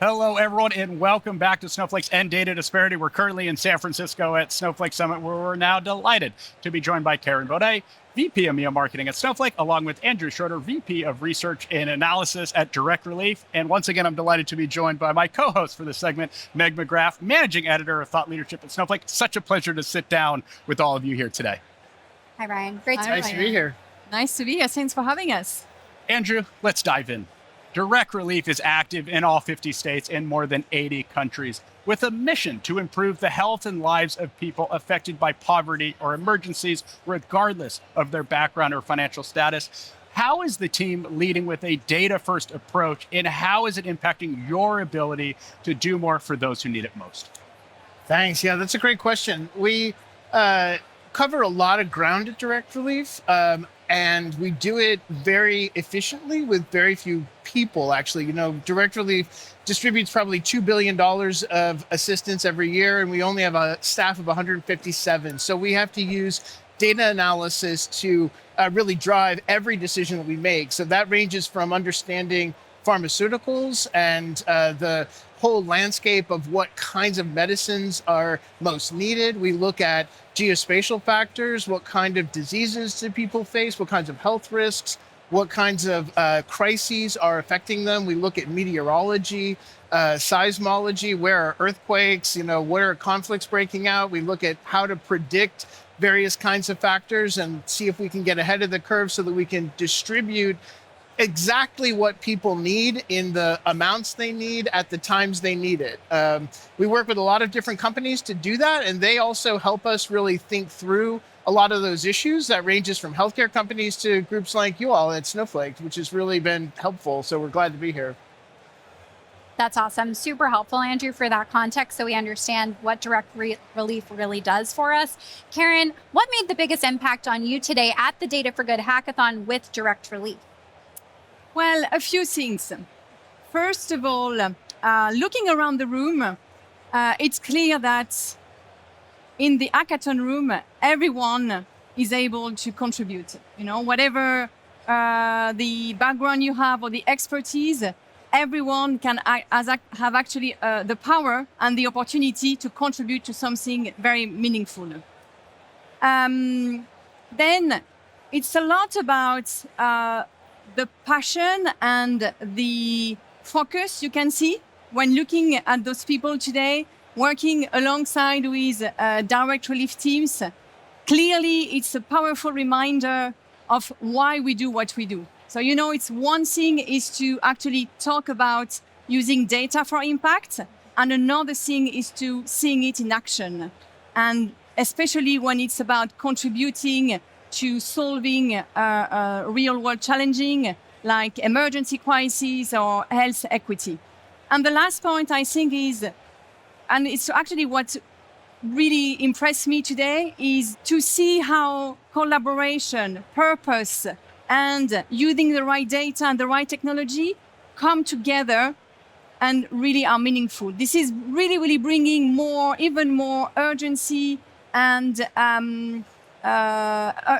Hello, everyone, and welcome back to Snowflake's End Data Disparity. We're currently in San Francisco at Snowflake Summit, where we're now delighted to be joined by Karen Beaune, VP of EMEA Marketing at Snowflake, along with Andrew Schroeder, VP of Research and Analysis at Direct Relief. And once again, I'm delighted to be joined by my co-host for this segment, Meg McGrath, Managing Editor of Thought Leadership at Snowflake. Such a pleasure to sit down with all of you here today. Hi, Ryan. Great to Nice to be here. Nice to be here. Thanks for having us. Andrew, let's dive in. Direct Relief is active in all 50 states and more than 80 countries with a mission to improve the health and lives of people affected by poverty or emergencies, regardless of their background or financial status. How is the team leading with a data-first approach, and how is it impacting your ability to do more for those who need it most? Thanks. Yeah, that's a great question. We cover a lot of ground at Direct Relief, and we do it very efficiently with very few people, actually. You know, Direct Relief distributes probably $2 billion of assistance every year, and we only have a staff of 157. So we have to use data analysis to really drive every decision that we make. So that ranges from understanding pharmaceuticals and the whole landscape of what kinds of medicines are most needed. We look at geospatial factors, what kind of diseases do people face, what kinds of health risks, what kinds of crises are affecting them. We look at meteorology, seismology, where are earthquakes, where are conflicts breaking out. We look at how to predict various kinds of factors and see if we can get ahead of the curve so that we can distribute exactly what people need in the amounts they need at the times they need it. We work with a lot of different companies to do that, and they also help us really think through a lot of those issues. That ranges from healthcare companies to groups like you all at Snowflake, which has really been helpful. So we're glad to be here. That's awesome. Super helpful, Andrew, for that context so we understand what Direct Relief really does for us. Karen, what made the biggest impact on you today at the Data for Good Hackathon with Direct Relief? Well, a few things. First of all, looking around the room, it's clear that in the hackathon room, everyone is able to contribute. Whatever the background you have or the expertise, everyone can have actually the power and the opportunity to contribute to something very meaningful. Then it's a lot about the passion and the focus you can see when looking at those people today, working alongside with Direct Relief teams. Clearly, it's a powerful reminder of why we do what we do. So, it's one thing is to actually talk about using data for impact, and another thing is to seeing it in action. And especially when it's about contributing to solving real-world challenging like emergency crises or health equity. And the last point I think is, and it's actually what really impressed me today, is to see how collaboration, purpose, and using the right data and the right technology come together and really are meaningful. This is really, really bringing even more urgency and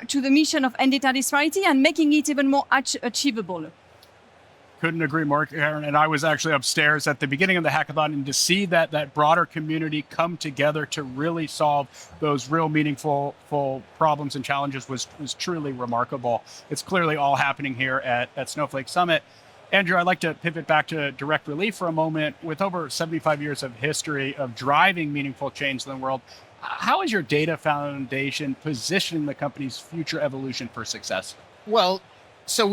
to the mission of End Data Disparity and making it even more achievable. Couldn't agree more, Karen. And I was actually upstairs at the beginning of the hackathon, and to see that broader community come together to really solve those real meaningful problems and challenges was truly remarkable. It's clearly all happening here at Snowflake Summit. Andrew, I'd like to pivot back to Direct Relief for a moment. With over 75 years of history of driving meaningful change in the world, how is your data foundation positioning the company's future evolution for success? Well, so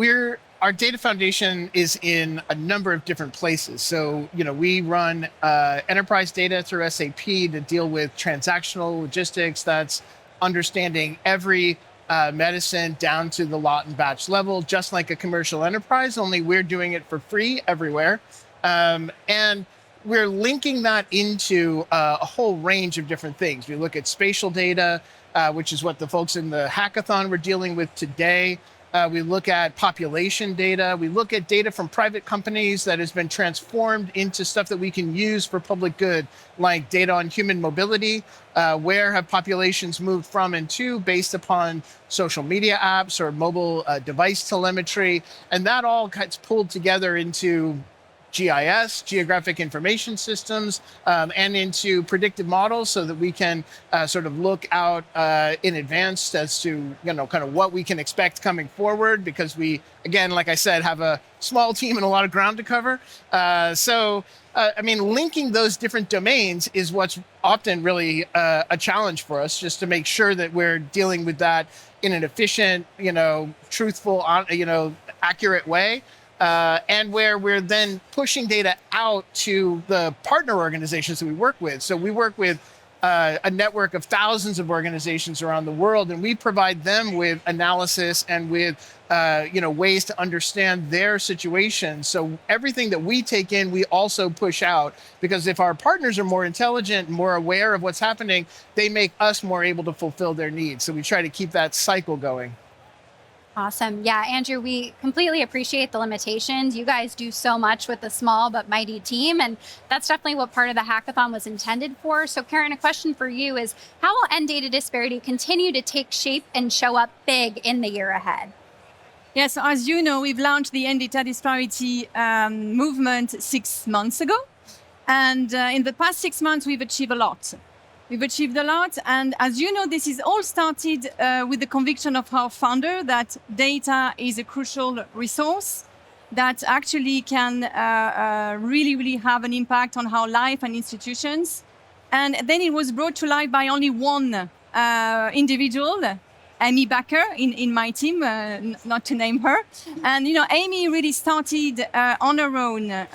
our data foundation is in a number of different places. So, we run enterprise data through SAP to deal with transactional logistics. That's understanding every medicine down to the lot and batch level, just like a commercial enterprise, only we're doing it for free everywhere. And we're linking that into a whole range of different things. We look at spatial data, which is what the folks in the hackathon were dealing with today. We look at population data. We look at data from private companies that has been transformed into stuff that we can use for public good, like data on human mobility. Where have populations moved from and to based upon social media apps or mobile device telemetry? And that all gets pulled together into GIS, geographic information systems, and into predictive models so that we can sort of look out in advance as to, kind of what we can expect coming forward, because we, again, like I said, have a small team and a lot of ground to cover. Linking those different domains is what's often really a challenge for us, just to make sure that we're dealing with that in an efficient, truthful, accurate way. And where we're then pushing data out to the partner organizations that we work with. So we work with a network of thousands of organizations around the world, and we provide them with analysis and with ways to understand their situation. So everything that we take in, we also push out, because if our partners are more intelligent, more aware of what's happening, they make us more able to fulfill their needs. So we try to keep that cycle going. Awesome. Yeah, Andrew, we completely appreciate the limitations. You guys do so much with a small but mighty team, and that's definitely what part of the hackathon was intended for. So Karen, a question for you is, how will end data disparity continue to take shape and show up big in the year ahead? Yes, as you know, we've launched the end data disparity movement 6 months ago. And in the past 6 months, we've achieved a lot. And as you know, this is all started with the conviction of our founder that data is a crucial resource that actually can really, really have an impact on our life and institutions. And then it was brought to life by only one individual, Amy Baker in my team, not to name her. And, Amy really started on her own.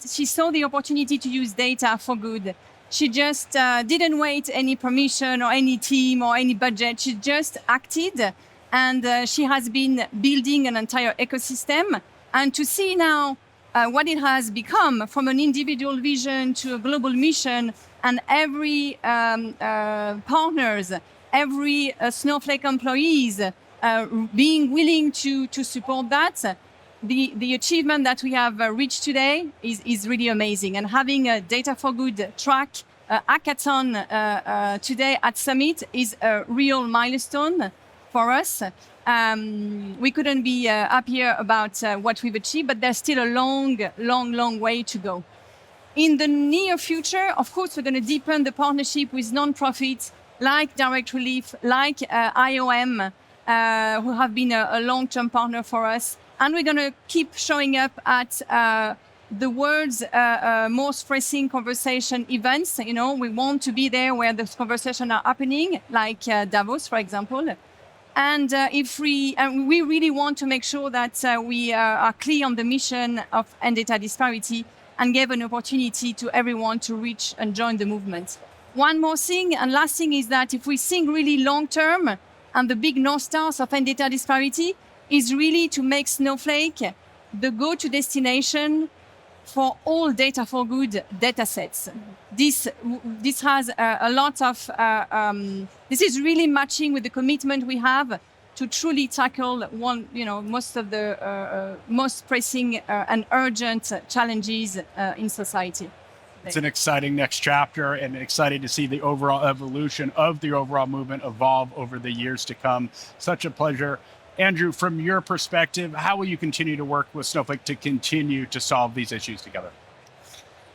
She saw the opportunity to use data for good. She just didn't wait any permission or any team or any budget. She just acted, and she has been building an entire ecosystem. And to see now what it has become, from an individual vision to a global mission, and every partners, every Snowflake employees being willing to support that, the achievement that we have reached today is really amazing. And having a Data for Good track hackathon today at Summit is a real milestone for us. We couldn't be happier about what we've achieved, but there's still a long way to go. In the near future, of course, we're going to deepen the partnership with nonprofits like Direct Relief, like IOM, who have been a long-term partner for us. And we're going to keep showing up at the world's most pressing conversation events. We want to be there where those conversations are happening, like Davos, for example. And we really want to make sure that we are clear on the mission of end data disparity and give an opportunity to everyone to reach and join the movement. One more thing, and last thing, is that if we think really long-term, and the big North Stars of end data disparity is really to make Snowflake the go-to destination for all data for good data sets. This has a lot of, this is really matching with the commitment we have to truly tackle most of the most pressing and urgent challenges in society. It's an exciting next chapter, and excited to see the overall evolution of the overall movement evolve over the years to come. Such a pleasure. Andrew, from your perspective, how will you continue to work with Snowflake to continue to solve these issues together?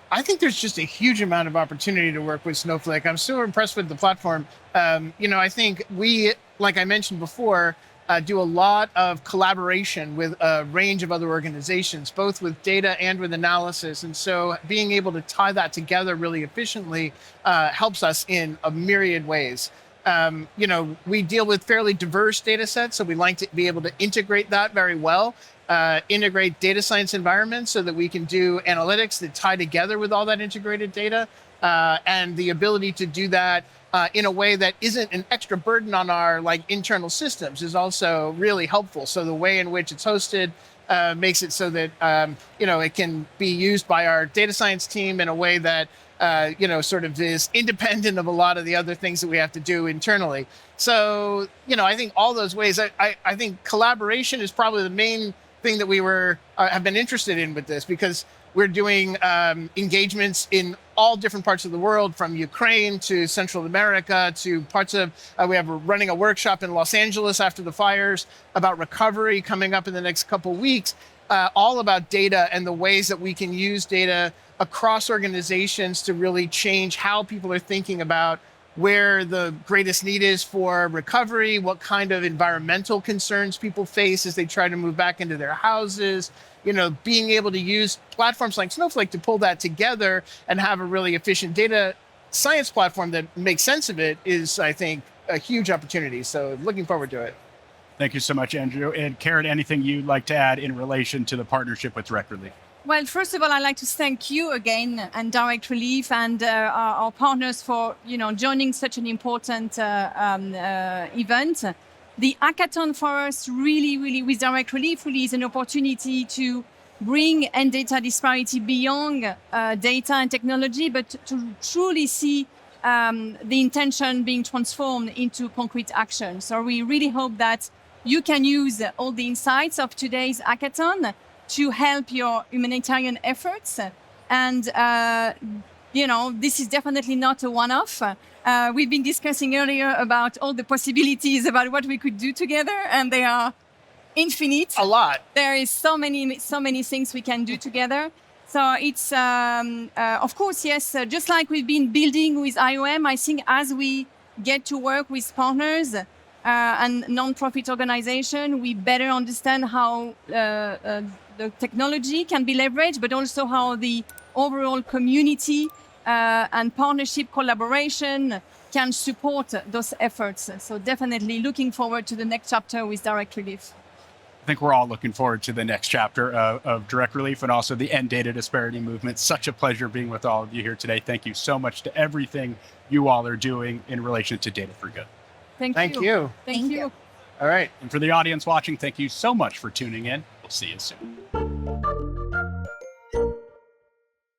I think there's just a huge amount of opportunity to work with Snowflake. I'm so impressed with the platform. I think we, like I mentioned before, do a lot of collaboration with a range of other organizations, both with data and with analysis. And so being able to tie that together really efficiently helps us in a myriad ways. We deal with fairly diverse data sets, so we like to be able to integrate that very well, integrate data science environments so that we can do analytics that tie together with all that integrated data, and the ability to do that in a way that isn't an extra burden on our internal systems is also really helpful. So the way in which it's hosted makes it so that it can be used by our data science team in a way that sort of is independent of a lot of the other things that we have to do internally. So, I think all those ways, I think collaboration is probably the main thing that we have been interested in with this, because we're doing engagements in all different parts of the world, from Ukraine to Central America to parts of, we're running a workshop in Los Angeles after the fires about recovery coming up in the next couple of weeks. all about data and the ways that we can use data across organizations to really change how people are thinking about where the greatest need is for recovery, what kind of environmental concerns people face as they try to move back into their houses. Being able to use platforms like Snowflake to pull that together and have a really efficient data science platform that makes sense of it is, I think, a huge opportunity. So looking forward to it. Thank you so much, Andrew. And Karen, anything you'd like to add in relation to the partnership with Direct Relief? Well, first of all, I'd like to thank you again and Direct Relief and our partners for joining such an important event. The hackathon for us really with Direct Relief really is an opportunity to bring end data disparity beyond data and technology, but to truly see the intention being transformed into concrete action. So we really hope that you can use all the insights of today's hackathon to help your humanitarian efforts. And, this is definitely not a one-off. We've been discussing earlier about all the possibilities about what we could do together, and they are infinite. A lot. There is so many things we can do together. So it's, of course, yes, just like we've been building with IOM, I think as we get to work with partners and non-profit organizations, we better understand how the technology can be leveraged, but also how the overall community and partnership collaboration can support those efforts. So definitely looking forward to the next chapter with Direct Relief. I think we're all looking forward to the next chapter of Direct Relief and also the End Data Disparity Movement. Such a pleasure being with all of you here today. Thank you so much to everything you all are doing in relation to Data for Good. Thank you. Thank you. All right. And for the audience watching, thank you so much for tuning in. We'll see you soon.